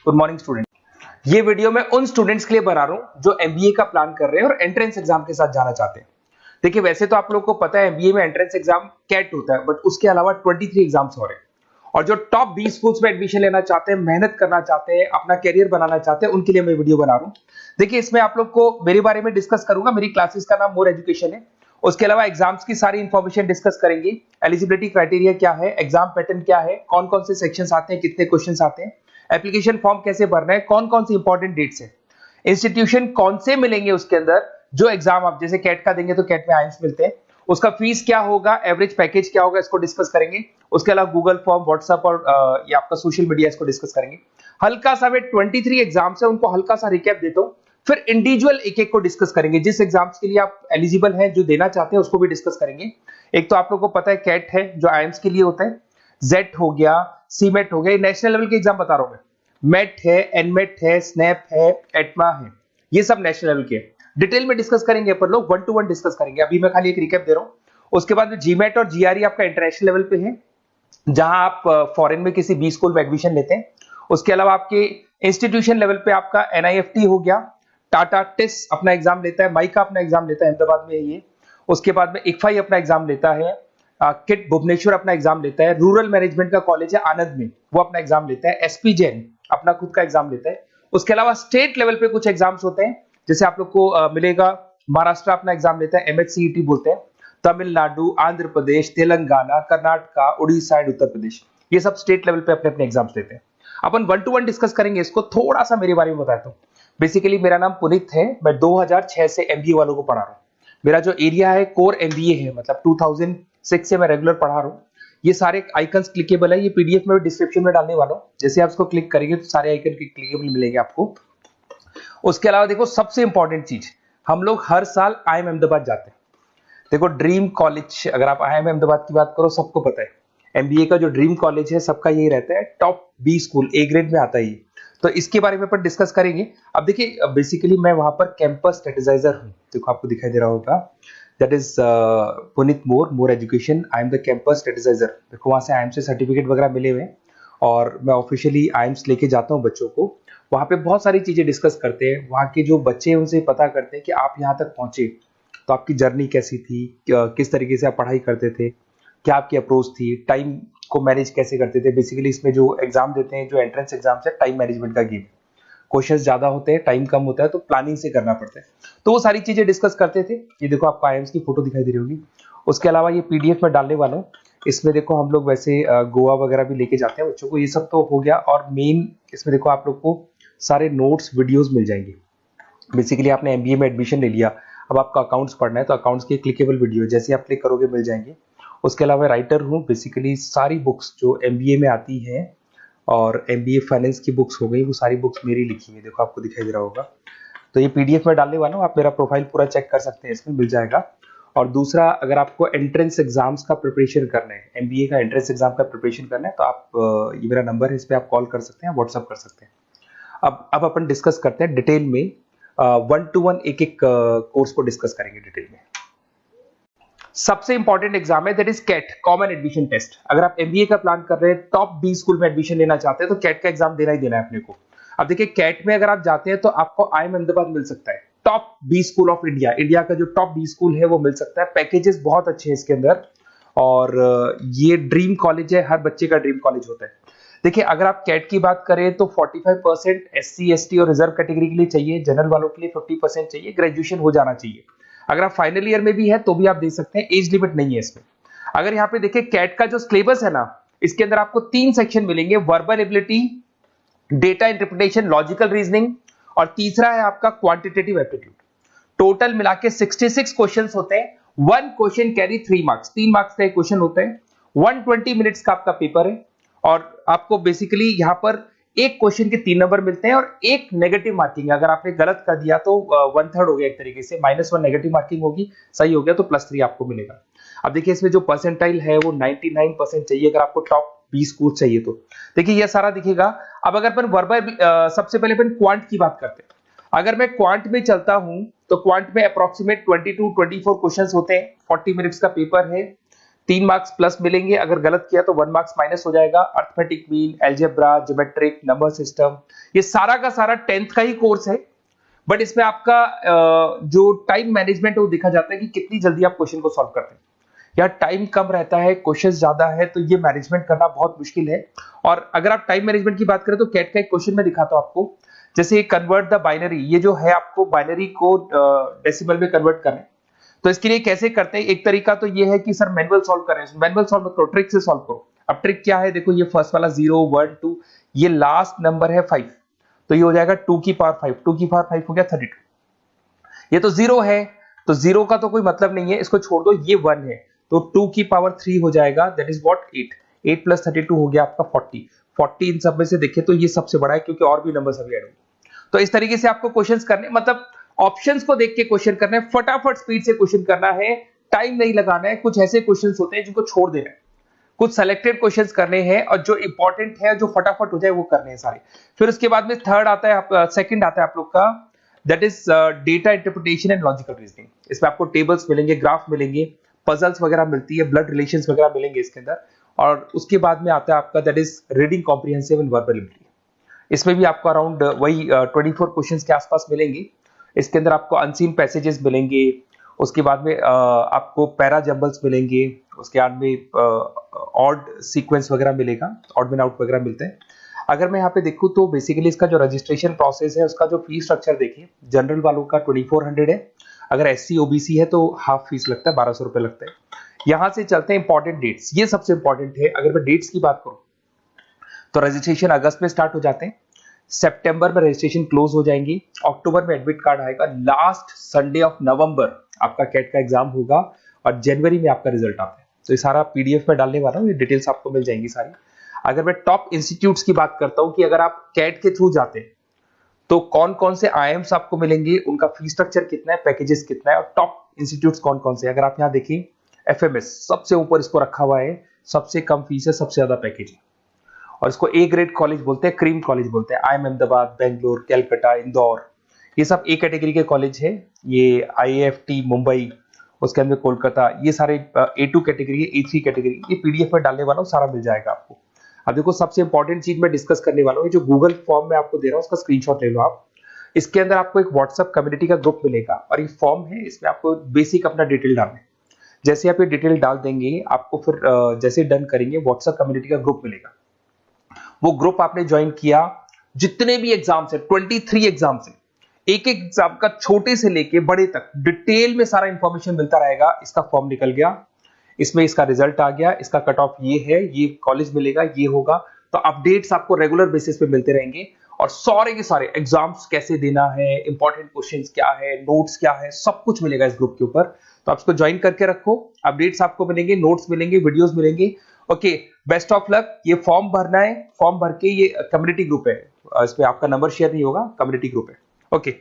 Good morning student. ये video मैं उन स्टूडेंट्स के लिए बना रहा हूं जो एमबीए का प्लान कर रहे हैं और एंट्रेंस एग्जाम के साथ जाना चाहते हैं। देखिए वैसे तो आप लोगों को पता है एमबीए में एंट्रेंस एग्जाम कैट होता है, बट उसके अलावा 23 एग्जाम्स और हैं। और जो टॉप 20 स्कूल्स में एडमिशन लेना चाहते हैं, मेहनत करना चाहते हैं, अपना कैरियर बनाना चाहते हैं, उनके लिए मैं वीडियो बना रहा हूं। देखिए इसमें आप लोग को मेरे बारे में डिस्कस करूंगा। मेरी क्लासेस का नाम मोर एजुकेशन है। उसके अलावा एग्जाम्स की सारी इंफॉर्मेशन डिस्कस करेंगे। एलिजिबिलिटी क्राइटेरिया क्या है, एग्जाम पैटर्न क्या है, कौन कौन से सेक्शंस आते हैं, कितने क्वेश्चंस आते हैं, एप्लीकेशन फॉर्म कैसे भरना है, कौन कौन सी इंपॉर्टेंट डेट्स है, इंस्टीट्यूशन कौन से मिलेंगे उसके अंदर, जो एग्जाम आप जैसे कैट का देंगे तो कैट में आइम्स मिलते हैं, उसका फीस क्या होगा, एवरेज पैकेज क्या होगा, इसको डिस्कस करेंगे। उसके अलावा गूगल फॉर्म, व्हाट्सएप और ये आपका सोशल मीडिया, इसको डिस्कस करेंगे। हल्का सा मैं 23 एग्जाम्स है उनको हल्का सा रिकैप देता हूं, फिर इंडिविजुअल एक एक को डिस्कस करेंगे। जिस एग्जाम्स के लिए आप एलिजिबल हैं, जो देना चाहते हैं, उसको भी डिस्कस करेंगे। एक तो आप लोगों को पता है कैट है जो आईएम्स के लिए होता है, जेट हो गया, सीमेट हो गया, नेशनल लेवल के एग्जाम बता रहा हूं मैं। मेट है, एनमेट है, स्नैप है, एटमा है, ये सब नेशनल लेवल के। डिटेल में डिस्कस करेंगे अपन लोग, 1 to 1 डिस्कस करेंगे। अभी मैं खाली एक रिकैप दे रहा हूं। उसके बाद में जीमेट और जीआरई आपका इंटरनेशनल लेवल पे है, जहां आप फॉरेन में किसी बी स्कूल में एडमिशन लेते हैं। उसके अलावा आपके इंस्टीट्यूशन लेवल पे आपका एनआईएफटी हो गया, टाटा टिस अपना एग्जाम लेता है, माइका अपना एग्जाम लेता है अहमदाबाद में ये। उसके बाद में इक्फाई अपना एग्जाम लेता है, किट भुवनेश्वर अपना एग्जाम लेता है, रूरल मैनेजमेंट का कॉलेज है आनंद में, वो अपना एग्जाम लेता है, एसपी जैन अपना खुद का एग्जाम लेता है। उसके अलावा स्टेट लेवल पे कुछ एग्जाम्स होते हैं, जैसे आप लोग को मिलेगा महाराष्ट्र अपना एग्जाम लेता है, एमएचसीईटी बोलते हैं, तमिलनाडु, आंध्र प्रदेश, तेलंगाना, कर्नाटका, उड़ीसा एंड उत्तर प्रदेश, ये सब स्टेट लेवल पे अपने अपने एग्जाम्स लेते हैं। अपन 1 to 1 डिस्कस करेंगे इसको। थोड़ा सा मेरे बारे में बताता हूँ। बेसिकली मेरा नाम पुनीत है, मैं 2006 से एमबीए वालों को पढ़ा रहा हूँ। मेरा जो एरिया है कोर एमबीए है, मतलब 2006 से मैं रेगुलर पढ़ा रहा हूँ। ये सारे आइकन्स क्लिकेबल है, ये पीडीएफ में डिस्क्रिप्शन में डालने वाला हूँ। जैसे आप इसको क्लिक करेंगे तो सारे आइकन क्लिकेबल मिलेंगे आपको। उसके अलावा देखो सबसे इंपॉर्टेंट चीज, हम लोग हर साल आईएम अहमदाबाद जाते हैं। देखो ड्रीम कॉलेज, अगर आप आईएम अहमदाबाद की बात करो, सबको पता है एमबीए का जो ड्रीम कॉलेज है सबका यही रहता है, top B school, A grade में आता है ये। तो इसके बारे में अपन डिस्कस करेंगे। अब देखिए बेसिकली मैं वहां पर कैंपस स्ट्रेटेजाइजर हूँ, देखो आपको दिखाई दे रहा होगा, that is Puneet more education, I am the campus strategizer. देखो वहां से आईएम से सर्टिफिकेट वगैरह मिले हुए हैं और मैं ऑफिशियली आईएम्स लेके जाता हूँ बच्चों को। वहां पे बहुत सारी चीजें डिस्कस करते हैं, वहां के जो बच्चे हैं उनसे पता करते हैं कि आप यहाँ तक पहुंचे तो आपकी जर्नी कैसी थी, किस तरीके से आप पढ़ाई करते थे, क्या आपकी अप्रोच थी, टाइम को मैनेज कैसे करते थे। बेसिकली इसमें जो एग्जाम देते हैं, जो एंट्रेंस एग्जाम्स है, टाइम मैनेजमेंट का गेम, क्वेश्चंस ज्यादा होते हैं, टाइम कम होता है, तो प्लानिंग से करना पड़ता है। तो वो सारी चीजें डिस्कस करते थे। ये देखो आपको आईएम्स की फोटो दिखाई दे रही होगी। उसके अलावा ये पीडीएफ में डालने वाला हूँ। इसमें देखो हम लोग वैसे गोवा वगैरह भी लेके जाते हैं बच्चों को, ये सब तो हो गया। और मेन इसमें देखो आप लोग को सारे नोट्स, वीडियोस मिल जाएंगे। बेसिकली आपने एमबीए में एडमिशन ले लिया, अब आपका अकाउंट्स पढ़ना है तो अकाउंट्स की क्लिकेबल वीडियो जैसे आप क्लिक करोगे मिल जाएंगे। उसके अलावा राइटर हूँ, बेसिकली सारी बुक्स जो एमबीए में आती हैं और एमबीए फाइनेंस की बुक्स हो गई, वो सारी बुक्स मेरी लिखी हुई, देखो आपको दिखाई दे रहा होगा। तो ये पीडीएफ में डालने वाला हूँ, आप मेरा प्रोफाइल पूरा चेक कर सकते हैं, इसमें मिल जाएगा। और दूसरा, अगर आपको एंट्रेंस एग्जाम्स का प्रिपरेशन करना है, एमबीए का एंट्रेंस एग्जाम का प्रिपरेशन करना है, तो आप ये मेरा नंबर है, इस पर आप कॉल कर सकते हैं, व्हाट्सअप कर सकते हैं। अब अपन डिस्कस करते हैं डिटेल में, 1 to 1 एक एक कोर्स को डिस्कस करेंगे डिटेल में। सबसे इंपॉर्टेंट एग्जाम है that is CAT, common admission test. अगर आप एमबीए का प्लान कर रहे हैं, टॉप बी स्कूल में एडमिशन लेना चाहते हैं, तो कैट का एग्जाम देना ही देना है अपने को। अब देखिए कैट में अगर आप जाते हैं तो आपको आईएम अहमदाबाद मिल सकता है, top B school of India, India का जो टॉप बी स्कूल है वो मिल सकता है। पैकेजेस बहुत अच्छे हैं इसके अंदर, और ये ड्रीम कॉलेज है, हर बच्चे का ड्रीम कॉलेज होता है। देखिए अगर आप कैट की बात करें तो 45% एससी एसटी और रिजर्व कैटेगरी के लिए चाहिए, जनरल वालों के लिए 50% चाहिए, ग्रेजुएशन हो जाना चाहिए। अगर आप फाइनल ईयर में भी है तो भी आप दे सकते हैं, एज लिमिट नहीं है इसमें। अगर यहाँ पे देखिए कैट का जो सिलेबस है ना, इसके अंदर आपको 3 सेक्शन मिलेंगे, verbal ability, data interpretation, logical reasoning, और तीसरा है आपका क्वांटिटेटिव एप्टीट्यूड। टोटल मिला के 66 क्वेश्चंस होते हैं। 1 क्वेश्चन कैरी 3 मार्क्स, 3 मार्क्स का एक क्वेश्चन होता है। 120 मिनट्स का आपका पेपर है, और आपको बेसिकली यहाँ पर एक क्वेश्चन के 3 नंबर मिलते हैं और एक नेगेटिव मार्किंग है। अगर आपने गलत कर दिया तो 1/3 हो गया एक तरीके से, -1 नेगेटिव मार्किंग होगी, सही हो गया तो +3 आपको मिलेगा। अब देखिए इसमें जो परसेंटाइल है वो 99% चाहिए, अगर आपको टॉप 20 स्कोर चाहिए तो। देखिए ये सारा दिखेगा। अब अगर अपन वर्बल, सबसे पहले अपन क्वांट की बात करते हैं। अगर मैं क्वांट में चलता हूं तो क्वांट में अप्रोक्सीमेट 22-24 क्वेश्चंस होते हैं, 40 मिनट्स का पेपर है, 3 मार्क्स प्लस मिलेंगे, अगर गलत किया तो 1 मार्क्स माइनस हो जाएगा। Arithmetic mean, algebra, geometric, number system, ये सारा का सारा 10th का ही कोर्स है, बट इसमें आपका जो टाइम मैनेजमेंट है वो देखा जाता है कि कितनी जल्दी आप क्वेश्चन को सॉल्व करते हैं। यार टाइम कम रहता है, क्वेश्चन ज्यादा है, तो ये मैनेजमेंट करना बहुत मुश्किल है। और अगर आप टाइम मैनेजमेंट की बात करें तो कैट का एक क्वेश्चन मैं दिखाता हूं आपको। जैसे कन्वर्ट द बाइनरी, ये जो है आपको बाइनरी को डेसिमल में कन्वर्ट करना है, तो इसके लिए कैसे करते हैं? एक तरीका तो ये है कि सर मैनुअल सॉल्व करें, मैनुअल सॉल्व करो, ट्रिक से सॉल्व करो। अब ट्रिक क्या है? देखो ये फर्स्ट वाला 0 1 2, ये लास्ट नंबर है 5, तो ये हो जाएगा 2 की पावर 5, 2 की पावर 5 हो गया 32। ये तो 0 है, तो 0 का तो कोई मतलब नहीं है, इसको छोड़ दो। ये 1 है तो 2 की पावर 3 हो जाएगा, दैट इज व्हाट 8, 8 प्लस 32 हो गया आपका 40। 40 इन सब में से देखें तो ये सबसे बड़ा है, क्योंकि और भी नंबर अभी ऐड होंगे। तो इस तरीके से आपको क्वेश्चंस करने, मतलब ऑप्शंस को देख के क्वेश्चन करना है, फटाफट स्पीड से क्वेश्चन करना है, टाइम नहीं लगाना है। कुछ ऐसे क्वेश्चंस होते हैं जिनको छोड़ देना है, कुछ सेलेक्टेड क्वेश्चंस करने हैं, और जो इंपॉर्टेंट है, जो फटाफट हो जाए वो करने हैं सारे। फिर उसके बाद में थर्ड आता है, सेकंड आता है आप लोग का, that is data interpretation and logical reasoning. इसमें आपको टेबल्स मिलेंगे, ग्राफ मिलेंगे, पजल्स वगैरह मिलती है, ब्लड रिलेशंस वगैरह मिलेंगे इसके अंदर। और उसके बाद में आता है आपका that is reading comprehensive and verbal ability. इसमें भी आपको अराउंड वही 24 क्वेश्चंस के आसपास मिलेंगे। इसके अंदर आपको अनसीन पैसेजेस मिलेंगे, उसके बाद में आपको पैरा जंबल्स मिलेंगे, उसके बाद में ऑड सीक्वेंस वगैरह मिलेगा, ऑड में आउट वगैरह मिलते हैं। अगर मैं यहाँ पे देखूँ तो बेसिकली इसका जो रजिस्ट्रेशन प्रोसेस है, उसका जो फीस स्ट्रक्चर देखिए, जनरल वालों का 2400 है, अगर एससी ओबीसी है तो हाफ फीस लगता है, 1200 रुपए लगता है। यहां से चलते हैं इंपॉर्टेंट डेट्स, ये सबसे इंपॉर्टेंट है। अगर मैं डेट्स की बात करूं तो रजिस्ट्रेशन अगस्त में स्टार्ट हो जाते हैं, सितंबर में रजिस्ट्रेशन क्लोज हो जाएंगी, अक्टूबर में एडमिट कार्ड आएगा, लास्ट संडे ऑफ नवंबर आपका कैट का एग्जाम होगा, और जनवरी में आपका रिजल्ट आता है। तो ये सारा पीडीएफ में डालने वाला हूँ, ये डिटेल्स आपको मिल जाएंगी सारी। अगर मैं टॉप इंस्टीट्यूट्स की बात करता हूँ कि अगर आप कैट के थ्रू जाते हैं तो कौन कौन से आईएम्स आपको मिलेंगे, उनका फीस स्ट्रक्चर कितना है, पैकेजेस कितना है, और टॉप इंस्टीट्यूट्स कौन कौन से। अगर आप यहाँ देखिए एफएमएस सबसे ऊपर इसको रखा हुआ है, सबसे कम फीस है, सबसे ज्यादा पैकेज है, और इसको ए ग्रेड कॉलेज बोलते हैं, क्रीम कॉलेज बोलते हैं। आईएम अहमदाबाद, बेंगलोर, कैलकाटा, इंदौर, ये सब ए कैटेगरी के कॉलेज है। ये आईएफटी मुंबई, उसके अंदर कोलकाता, ये सारे A2 कैटेगरी है, A3 कैटेगरी। ये पीडीएफ में डालने वाला हूँ, सारा मिल जाएगा आपको। अब देखो सबसे इंपॉर्टेंट चीज मैं डिस्कस करने वाला हूँ, जो गूगल फॉर्म में आपको दे रहा हूँ उसका स्क्रीनशॉट ले लो आप। इसके अंदर आपको एक व्हाट्सएप कम्युनिटी का ग्रुप मिलेगा, और ये फॉर्म है, इसमें आपको बेसिक अपना डिटेल डालना है। जैसे आप ये डिटेल डाल देंगे, आपको फिर जैसे डन करेंगे व्हाट्सएप कम्युनिटी का ग्रुप मिलेगा। वो ग्रुप आपने ज्वाइन किया, जितने भी एग्जाम्स है, 23 एग्जाम्स है, एक एक एग्जाम का छोटे से लेके बड़े तक डिटेल में सारा इंफॉर्मेशन मिलता रहेगा। इसका फॉर्म निकल गया, इसमें इसका रिजल्ट आ गया, इसका कट ऑफ ये है, ये कॉलेज मिलेगा, ये होगा। तो अपडेट्स आपको रेगुलर बेसिस पे मिलते रहेंगे, और सारे के सारे एग्जाम्स कैसे देना है, इंपॉर्टेंट क्वेश्चंस क्या है, नोट्स क्या है, सब कुछ मिलेगा इस ग्रुप के ऊपर। तो आप इसको ज्वाइन करके रखो, अपडेट्स आपको मिलेंगे, नोट्स मिलेंगे, वीडियोस मिलेंगे। Okay, best of luck. ये फॉर्म भरना है, फॉर्म भर के, ये कम्युनिटी ग्रुप है, इस पे आपका नंबर शेयर नहीं होगा, कम्युनिटी ग्रुप है। ओके।